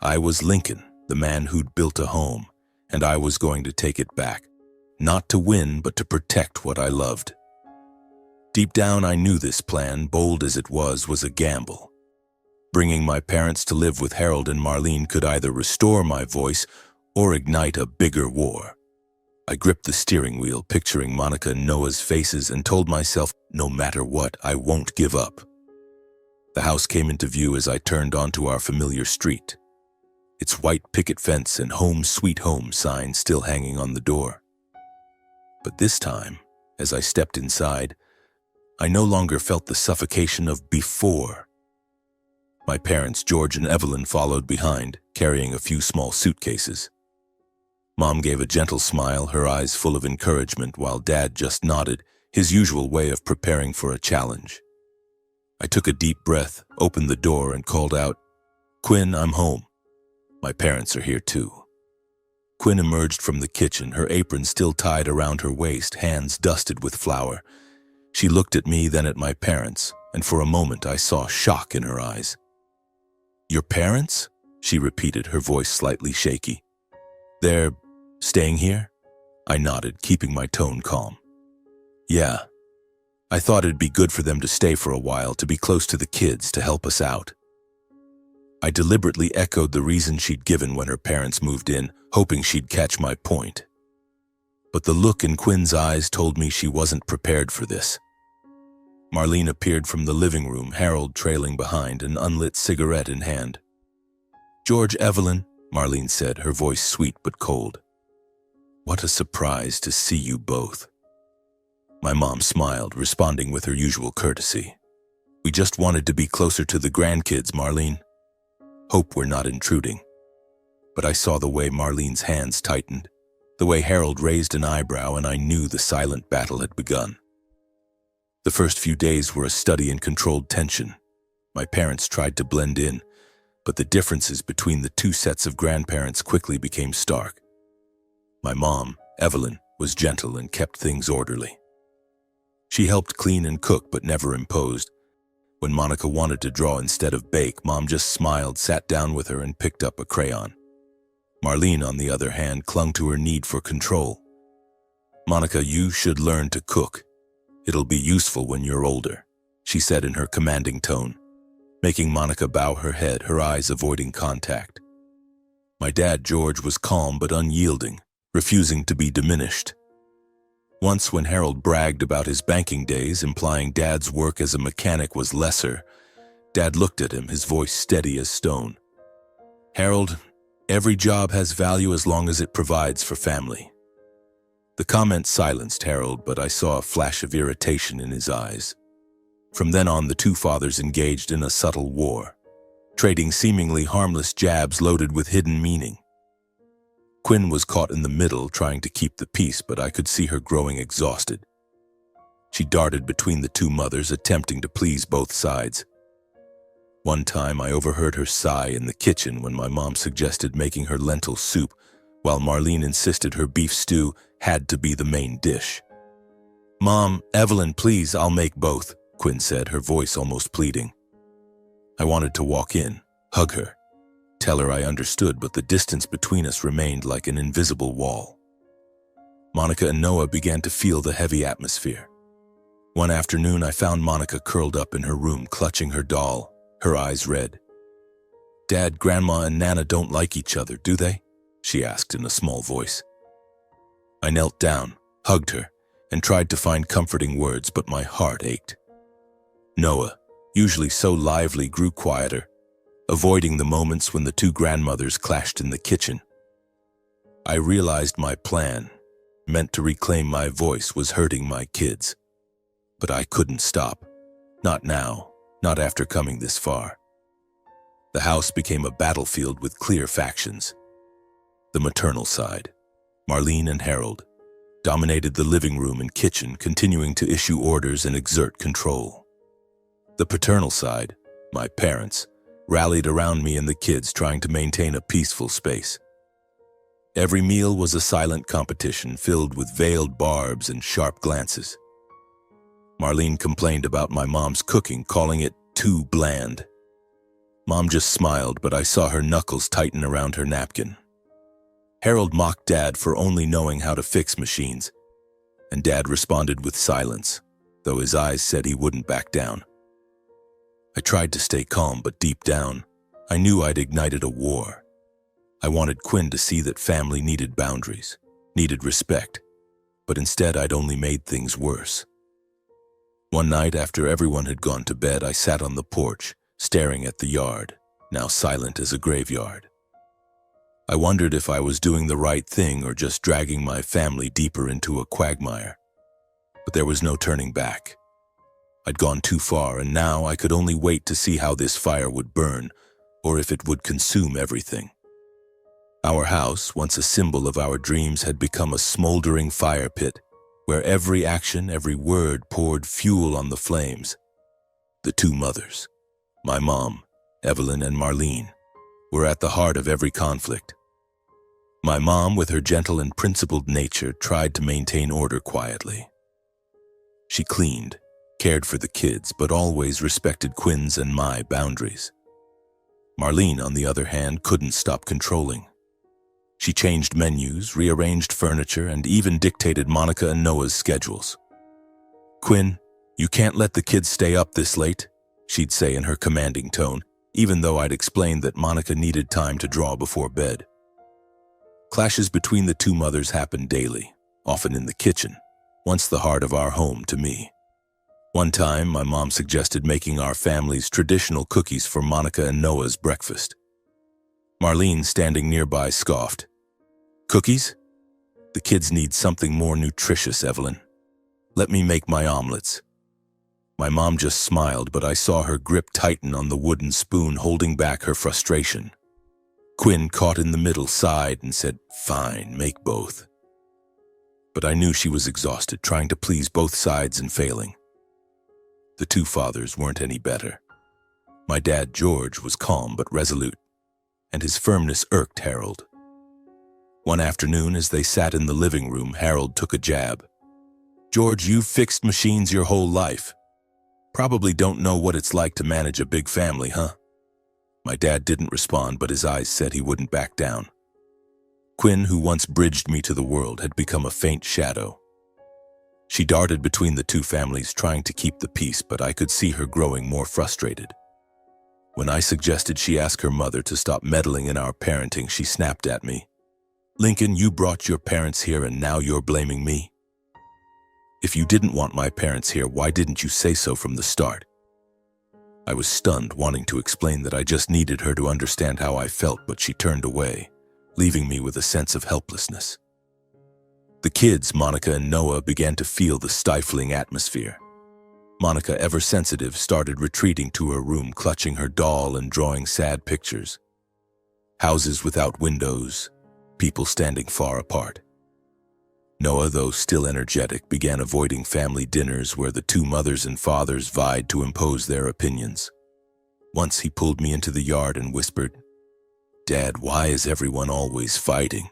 I was Lincoln, the man who'd built a home, and I was going to take it back. Not to win, but to protect what I loved. Deep down, I knew this plan, bold as it was a gamble. Bringing my parents to live with Harold and Marlene could either restore my voice or ignite a bigger war. I gripped the steering wheel, picturing Monica and Noah's faces, and told myself, no matter what, I won't give up. The house came into view as I turned onto our familiar street, its white picket fence and "Home Sweet Home" sign still hanging on the door. But this time, as I stepped inside, I no longer felt the suffocation of before. My parents, George and Evelyn, followed behind, carrying a few small suitcases. Mom gave a gentle smile, her eyes full of encouragement, while Dad just nodded, his usual way of preparing for a challenge. I took a deep breath, opened the door, and called out, "Quinn, I'm home. My parents are here too." Quinn emerged from the kitchen, her apron still tied around her waist, hands dusted with flour. She looked at me, then at my parents, and for a moment I saw shock in her eyes. "Your parents?" she repeated, her voice slightly shaky. "They're staying here?" I nodded, keeping my tone calm. "Yeah. I thought it'd be good for them to stay for a while, to be close to the kids, to help us out." I deliberately echoed the reason she'd given when her parents moved in, hoping she'd catch my point. But the look in Quinn's eyes told me she wasn't prepared for this. Marlene appeared from the living room, Harold trailing behind, an unlit cigarette in hand. "George, Evelyn," Marlene said, her voice sweet but cold. "What a surprise to see you both." My mom smiled, responding with her usual courtesy. "We just wanted to be closer to the grandkids, Marlene. Hope we're not intruding." But I saw the way Marlene's hands tightened, the way Harold raised an eyebrow, and I knew the silent battle had begun. The first few days were a study in controlled tension. My parents tried to blend in, but the differences between the two sets of grandparents quickly became stark. My mom, Evelyn, was gentle and kept things orderly. She helped clean and cook, but never imposed. When Monica wanted to draw instead of bake, Mom just smiled, sat down with her, and picked up a crayon. Marlene, on the other hand, clung to her need for control. "Monica, you should learn to cook. It'll be useful when you're older," she said in her commanding tone, making Monica bow her head, her eyes avoiding contact. My dad, George, was calm but unyielding, refusing to be diminished. Once, when Harold bragged about his banking days, implying Dad's work as a mechanic was lesser, Dad looked at him, his voice steady as stone. "Harold, every job has value as long as it provides for family." The comment silenced Harold, but I saw a flash of irritation in his eyes. From then on, the two fathers engaged in a subtle war, trading seemingly harmless jabs loaded with hidden meaning. Quinn was caught in the middle, trying to keep the peace, but I could see her growing exhausted. She darted between the two mothers, attempting to please both sides. One time I overheard her sigh in the kitchen when my mom suggested making her lentil soup, while Marlene insisted her beef stew had to be the main dish. "Mom, Evelyn, please, I'll make both," Quinn said, her voice almost pleading. I wanted to walk in, hug her, tell her I understood, but the distance between us remained like an invisible wall. Monica and Noah began to feel the heavy atmosphere. One afternoon, I found Monica curled up in her room, clutching her doll, her eyes red. "Dad, Grandma, and Nana don't like each other, do they?" she asked in a small voice. I knelt down, hugged her, and tried to find comforting words, but my heart ached. Noah, usually so lively, grew quieter, avoiding the moments when the two grandmothers clashed in the kitchen. I realized my plan, meant to reclaim my voice, was hurting my kids. But I couldn't stop. Not now, not after coming this far. The house became a battlefield with clear factions. The maternal side, Marlene and Harold, dominated the living room and kitchen, continuing to issue orders and exert control. The paternal side, my parents, rallied around me and the kids, trying to maintain a peaceful space. Every meal was a silent competition filled with veiled barbs and sharp glances. Marlene complained about my mom's cooking, calling it too bland. Mom just smiled, but I saw her knuckles tighten around her napkin. Harold mocked Dad for only knowing how to fix machines, and Dad responded with silence, though his eyes said he wouldn't back down. I tried to stay calm, but deep down, I knew I'd ignited a war. I wanted Quinn to see that family needed boundaries, needed respect, but instead I'd only made things worse. One night, after everyone had gone to bed, I sat on the porch, staring at the yard, now silent as a graveyard. I wondered if I was doing the right thing or just dragging my family deeper into a quagmire. But there was no turning back. I'd gone too far, and now I could only wait to see how this fire would burn, or if it would consume everything. Our house, once a symbol of our dreams, had become a smoldering fire pit, where every action, every word poured fuel on the flames. The two mothers, my mom, Evelyn, and Marlene, were at the heart of every conflict. My mom, with her gentle and principled nature, tried to maintain order quietly. She cleaned, cared for the kids, but always respected Quinn's and my boundaries. Marlene, on the other hand, couldn't stop controlling. She changed menus, rearranged furniture, and even dictated Monica and Noah's schedules. "Quinn, you can't let the kids stay up this late," she'd say in her commanding tone, even though I'd explained that Monica needed time to draw before bed. Clashes between the two mothers happened daily, often in the kitchen, once the heart of our home to me. One time, my mom suggested making our family's traditional cookies for Monica and Noah's breakfast. Marlene, standing nearby, scoffed. "Cookies? The kids need something more nutritious, Evelyn. Let me make my omelets." My mom just smiled, but I saw her grip tighten on the wooden spoon, holding back her frustration. Quinn, caught in the middle, sighed and said, "Fine, make both." But I knew she was exhausted, trying to please both sides and failing. The two fathers weren't any better. My dad, George, was calm but resolute, and his firmness irked Harold. One afternoon, as they sat in the living room, Harold took a jab. "George, you've fixed machines your whole life. Probably don't know what it's like to manage a big family, huh?" My dad didn't respond, but his eyes said he wouldn't back down. Quinn, who once bridged me to the world, had become a faint shadow. She darted between the two families, trying to keep the peace, but I could see her growing more frustrated. When I suggested she ask her mother to stop meddling in our parenting, she snapped at me. "Lincoln, you brought your parents here and now you're blaming me? If you didn't want my parents here, why didn't you say so from the start?" I was stunned, wanting to explain that I just needed her to understand how I felt, but she turned away, leaving me with a sense of helplessness. The kids, Monica and Noah, began to feel the stifling atmosphere. Monica, ever sensitive, started retreating to her room, clutching her doll and drawing sad pictures. Houses without windows, people standing far apart. Noah, though still energetic, began avoiding family dinners where the two mothers and fathers vied to impose their opinions. Once he pulled me into the yard and whispered, "Dad, why is everyone always fighting?"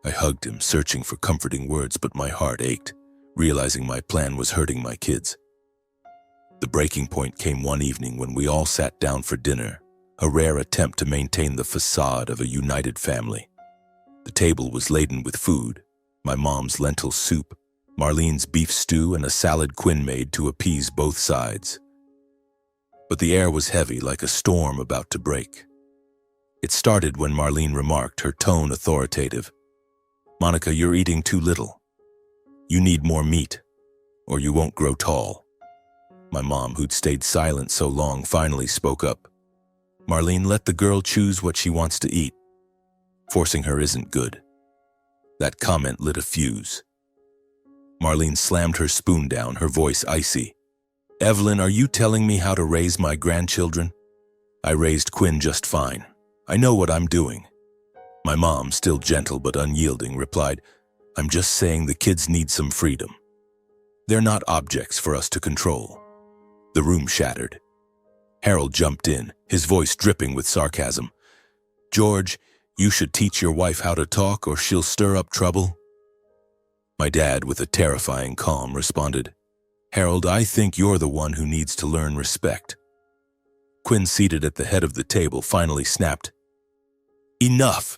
I hugged him, searching for comforting words, but my heart ached, realizing my plan was hurting my kids. The breaking point came one evening when we all sat down for dinner, a rare attempt to maintain the facade of a united family. The table was laden with food, my mom's lentil soup, Marlene's beef stew, and a salad Quinn made to appease both sides. But the air was heavy, like a storm about to break. It started when Marlene remarked, her tone authoritative, "Monica, you're eating too little. You need more meat, or you won't grow tall." My mom, who'd stayed silent so long, finally spoke up. "Marlene, let the girl choose what she wants to eat. Forcing her isn't good." That comment lit a fuse. Marlene slammed her spoon down, her voice icy. "Evelyn, are you telling me how to raise my grandchildren? I raised Quinn just fine. I know what I'm doing." My mom, still gentle but unyielding, replied, "I'm just saying the kids need some freedom. They're not objects for us to control." The room shattered. Harold jumped in, his voice dripping with sarcasm. "George, you should teach your wife how to talk or she'll stir up trouble." My dad, with a terrifying calm, responded, "Harold, I think you're the one who needs to learn respect." Quinn, seated at the head of the table, finally snapped. "Enough!"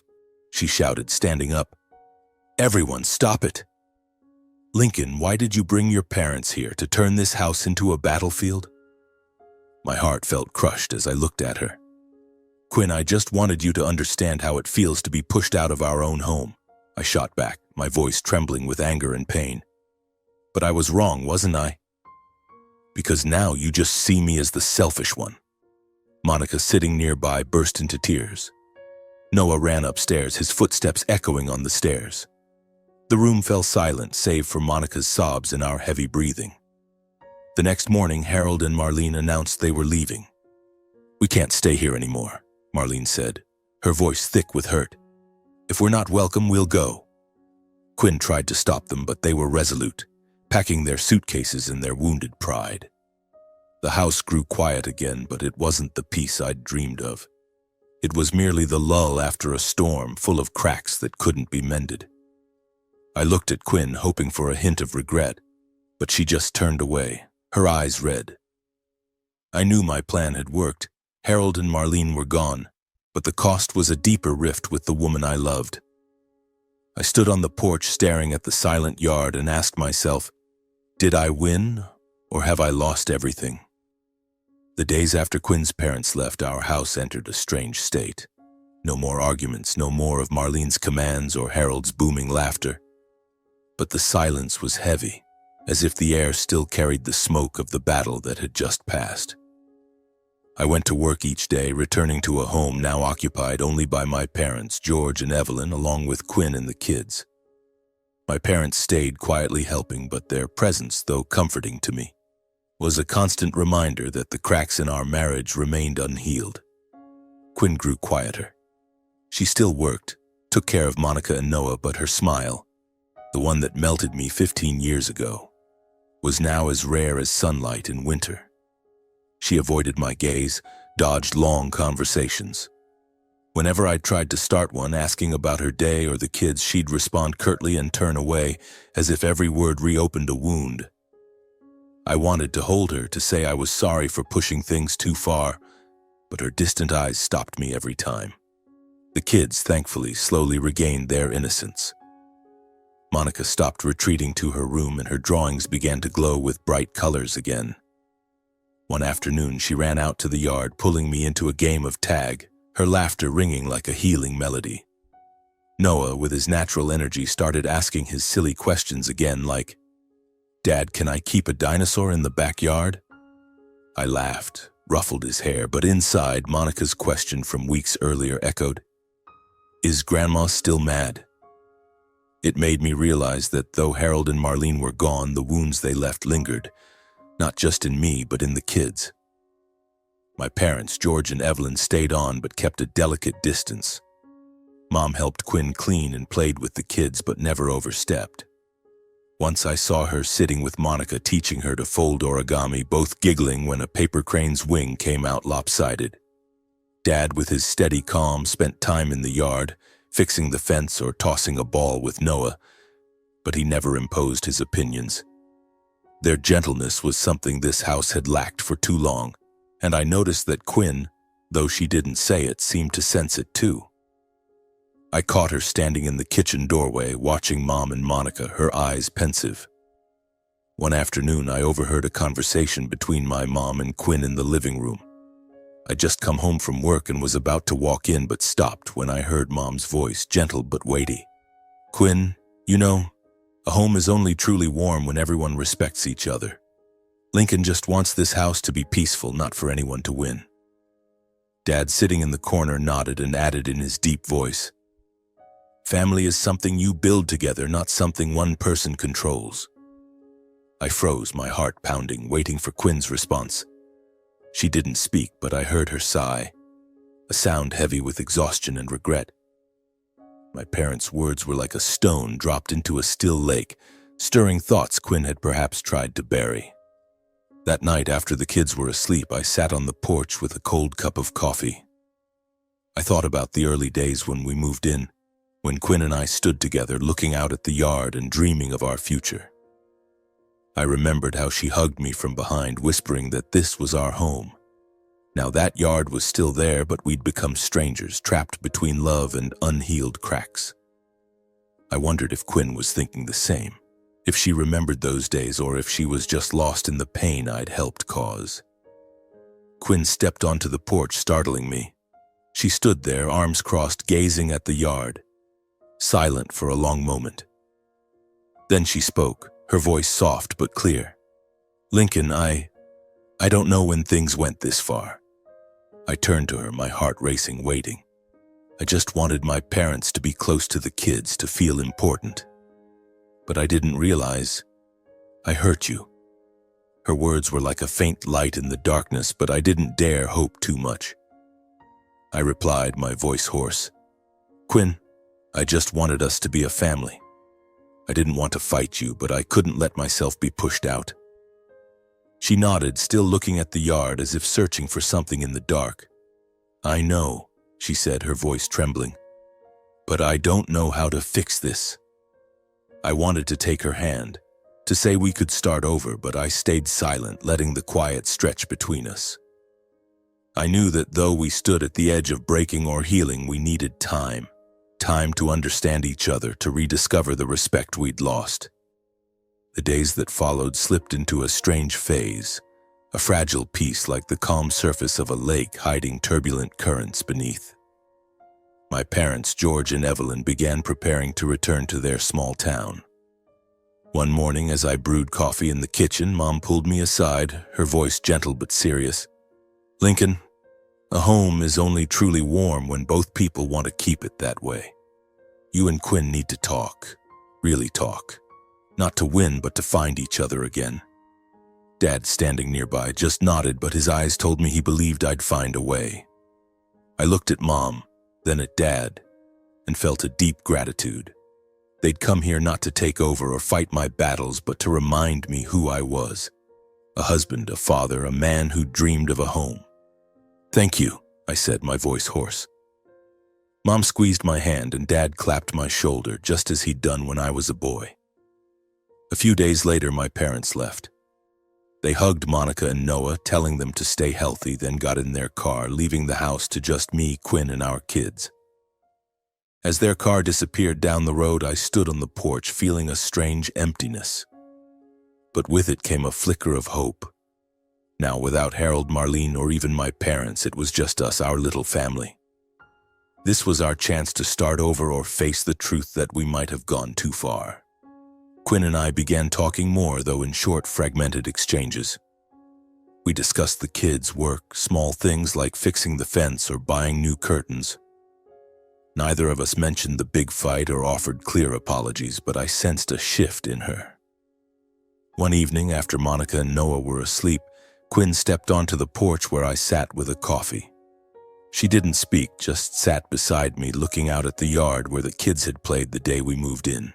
she shouted, standing up. "Everyone, stop it! Lincoln, why did you bring your parents here to turn this house into a battlefield?" My heart felt crushed as I looked at her. "Quinn, I just wanted you to understand how it feels to be pushed out of our own home," I shot back, my voice trembling with anger and pain. "But I was wrong, wasn't I? Because now you just see me as the selfish one." Monica, sitting nearby, burst into tears. Noah ran upstairs, his footsteps echoing on the stairs. The room fell silent, save for Monica's sobs and our heavy breathing. The next morning, Harold and Marlene announced they were leaving. "We can't stay here anymore," Marlene said, her voice thick with hurt. "If we're not welcome, we'll go." Quinn tried to stop them, but they were resolute, packing their suitcases in their wounded pride. The house grew quiet again, but it wasn't the peace I'd dreamed of. It was merely the lull after a storm full of cracks that couldn't be mended. I looked at Quinn, hoping for a hint of regret, but she just turned away, her eyes red. I knew my plan had worked. Harold and Marlene were gone, but the cost was a deeper rift with the woman I loved. I stood on the porch staring at the silent yard and asked myself, did I win, or have I lost everything? The days after Quinn's parents left, our house entered a strange state. No more arguments, no more of Marlene's commands or Harold's booming laughter. But the silence was heavy, as if the air still carried the smoke of the battle that had just passed. I went to work each day, returning to a home now occupied only by my parents, George and Evelyn, along with Quinn and the kids. My parents stayed quietly helping, but their presence, though comforting to me, was a constant reminder that the cracks in our marriage remained unhealed. Quinn grew quieter. She still worked, took care of Monica and Noah, but her smile, the one that melted me 15 years ago, was now as rare as sunlight in winter. She avoided my gaze, dodged long conversations. Whenever I tried to start one, asking about her day or the kids, she'd respond curtly and turn away, as if every word reopened a wound. I wanted to hold her, to say I was sorry for pushing things too far, but her distant eyes stopped me every time. The kids, thankfully, slowly regained their innocence. Monica stopped retreating to her room, and her drawings began to glow with bright colors again. One afternoon, she ran out to the yard, pulling me into a game of tag, her laughter ringing like a healing melody. Noah, with his natural energy, started asking his silly questions again, like, "Dad, can I keep a dinosaur in the backyard?" I laughed, ruffled his hair, but inside, Monica's question from weeks earlier echoed, "Is Grandma still mad?" It made me realize that though Harold and Marlene were gone, the wounds they left lingered, not just in me, but in the kids. My parents, George and Evelyn, stayed on but kept a delicate distance. Mom helped Quinn clean and played with the kids but never overstepped. Once I saw her sitting with Monica teaching her to fold origami, both giggling when a paper crane's wing came out lopsided. Dad, with his steady calm, spent time in the yard, fixing the fence or tossing a ball with Noah, but he never imposed his opinions. Their gentleness was something this house had lacked for too long, and I noticed that Quinn, though she didn't say it, seemed to sense it too. I caught her standing in the kitchen doorway, watching Mom and Monica, her eyes pensive. One afternoon, I overheard a conversation between my mom and Quinn in the living room. I'd just come home from work and was about to walk in, but stopped when I heard Mom's voice, gentle but weighty. "Quinn, you know, a home is only truly warm when everyone respects each other. Lincoln just wants this house to be peaceful, not for anyone to win." Dad, sitting in the corner, nodded and added in his deep voice, "Family is something you build together, not something one person controls." I froze, my heart pounding, waiting for Quinn's response. She didn't speak, but I heard her sigh, a sound heavy with exhaustion and regret. My parents' words were like a stone dropped into a still lake, stirring thoughts Quinn had perhaps tried to bury. That night, after the kids were asleep, I sat on the porch with a cold cup of coffee. I thought about the early days when we moved in, when Quinn and I stood together looking out at the yard and dreaming of our future. I remembered how she hugged me from behind, whispering that this was our home. Now that yard was still there, but we'd become strangers, trapped between love and unhealed cracks. I wondered if Quinn was thinking the same, if she remembered those days, or if she was just lost in the pain I'd helped cause. Quinn stepped onto the porch, startling me. She stood there, arms crossed, gazing at the yard, silent for a long moment. Then she spoke, her voice soft but clear. "Lincoln, I don't know when things went this far." I turned to her, my heart racing, waiting. I just wanted my parents to be close to the kids, to feel important. But I didn't realize I hurt you. Her words were like a faint light in the darkness, but I didn't dare hope too much. I replied, my voice hoarse, "Quinn, I just wanted us to be a family. I didn't want to fight you, but I couldn't let myself be pushed out." She nodded, still looking at the yard as if searching for something in the dark. "I know," she said, her voice trembling, "but I don't know how to fix this." I wanted to take her hand, to say we could start over, but I stayed silent, letting the quiet stretch between us. I knew that though we stood at the edge of breaking or healing, we needed time to understand each other, to rediscover the respect we'd lost. The days that followed slipped into a strange phase, a fragile peace like the calm surface of a lake hiding turbulent currents beneath. My parents, George and Evelyn, began preparing to return to their small town. One morning, as I brewed coffee in the kitchen, Mom pulled me aside, her voice gentle but serious. "Lincoln, a home is only truly warm when both people want to keep it that way. You and Quinn need to talk, really talk. Not to win, but to find each other again." Dad, standing nearby, just nodded, but his eyes told me he believed I'd find a way. I looked at Mom, then at Dad, and felt a deep gratitude. They'd come here not to take over or fight my battles, but to remind me who I was. A husband, a father, a man who dreamed of a home. "Thank you," I said, my voice hoarse. Mom squeezed my hand and Dad clapped my shoulder, just as he'd done when I was a boy. A few days later, my parents left. They hugged Monica and Noah, telling them to stay healthy, then got in their car, leaving the house to just me, Quinn, and our kids. As their car disappeared down the road, I stood on the porch, feeling a strange emptiness. But with it came a flicker of hope. Now, without Harold, Marlene, or even my parents, it was just us, our little family. This was our chance to start over or face the truth that we might have gone too far. Quinn and I began talking more, though in short, fragmented exchanges. We discussed the kids' work, small things like fixing the fence or buying new curtains. Neither of us mentioned the big fight or offered clear apologies, but I sensed a shift in her. One evening, after Monica and Noah were asleep, Quinn stepped onto the porch where I sat with a coffee. She didn't speak, just sat beside me, looking out at the yard where the kids had played the day we moved in.